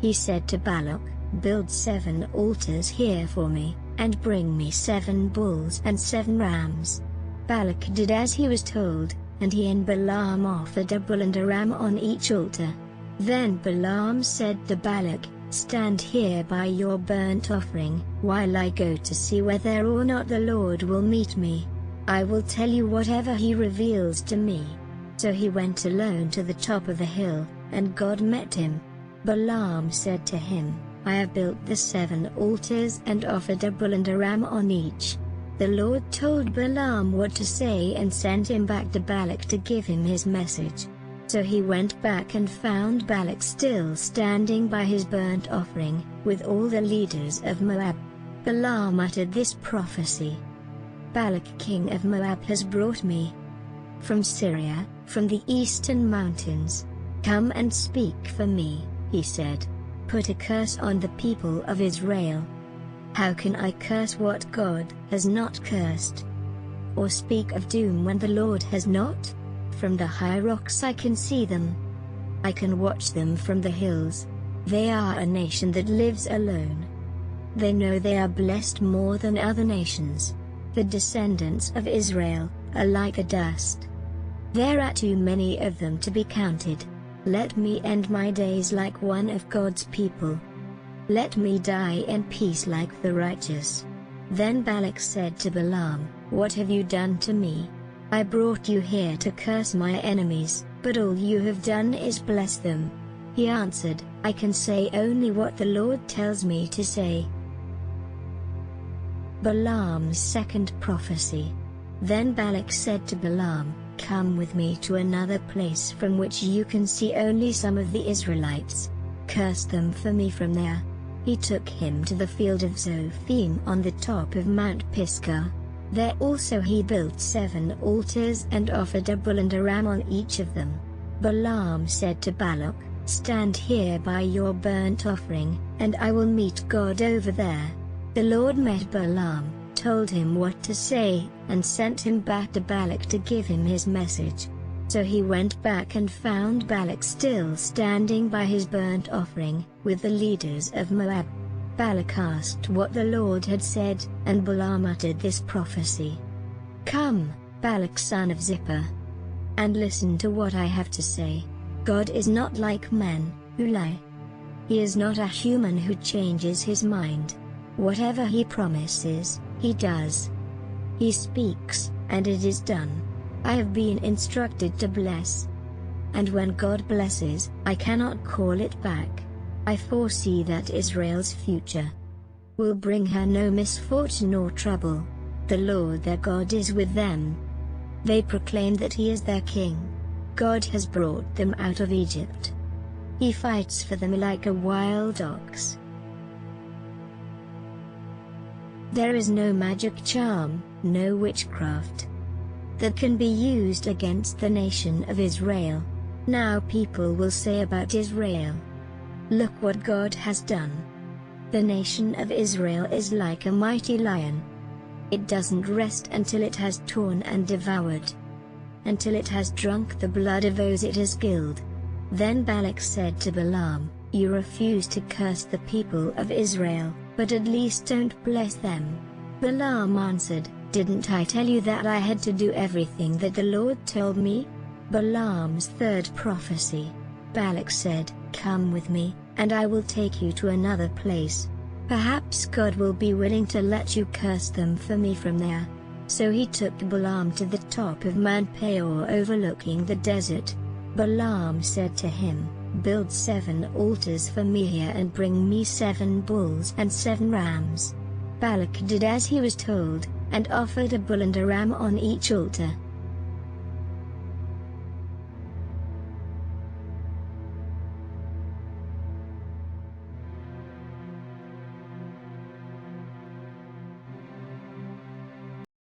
He said to Balak, "Build 7 altars here for me, and bring me 7 bulls and 7 rams." Balak did as he was told, and he and Balaam offered a bull and a ram on each altar. Then Balaam said to Balak, "Stand here by your burnt offering, while I go to see whether or not the Lord will meet me. I will tell you whatever he reveals to me." So he went alone to the top of the hill, and God met him. Balaam said to him, "I have built the 7 altars and offered a bull and a ram on each." The Lord told Balaam what to say and sent him back to Balak to give him his message. So he went back and found Balak still standing by his burnt offering, with all the leaders of Moab. Balaam uttered this prophecy: "Balak king of Moab has brought me from Syria, from the eastern mountains. Come and speak for me," he said. "Put a curse on the people of Israel." How can I curse what God has not cursed? Or speak of doom when the Lord has not? From the high rocks I can see them. I can watch them from the hills. They are a nation that lives alone. They know they are blessed more than other nations. The descendants of Israel are like the dust. There are too many of them to be counted. Let me end my days like one of God's people. Let me die in peace like the righteous. Then Balak said to Balaam, "What have you done to me? I brought you here to curse my enemies, but all you have done is bless them." He answered, "I can say only what the Lord tells me to say." Balaam's second prophecy. Then Balak said to Balaam, "Come with me to another place from which you can see only some of the Israelites. Curse them for me from there." He took him to the field of Zophim on the top of Mount Pisgah. There also he built 7 altars and offered a bull and a ram on each of them. Balaam said to Balak, "Stand here by your burnt offering, and I will meet God over there." The Lord met Balaam, told him what to say, and sent him back to Balak to give him his message. So he went back and found Balak still standing by his burnt offering, with the leaders of Moab. Balak asked what the Lord had said, and Balaam uttered this prophecy: "Come, Balak son of Zippor, and listen to what I have to say. God is not like men, who lie. He is not a human who changes his mind. Whatever he promises, he does. He speaks, and it is done. I have been instructed to bless. And when God blesses, I cannot call it back. I foresee that Israel's future will bring her no misfortune or trouble. The Lord their God is with them. They proclaim that he is their king. God has brought them out of Egypt. He fights for them like a wild ox. There is no magic charm, no witchcraft, that can be used against the nation of Israel. Now people will say about Israel, 'Look what God has done.' The nation of Israel is like a mighty lion. It doesn't rest until it has torn and devoured, until it has drunk the blood of those it has killed." Then Balak said to Balaam, "You refuse to curse the people of Israel, but at least don't bless them." Balaam answered, "Didn't I tell you that I had to do everything that the Lord told me?" Balaam's third prophecy. Balak said, "Come with me, and I will take you to another place. Perhaps God will be willing to let you curse them for me from there." So he took Balaam to the top of Mount Peor overlooking the desert. Balaam said to him, "Build 7 altars for me here and bring me 7 bulls and 7 rams." Balak did as he was told, and offered a bull and a ram on each altar.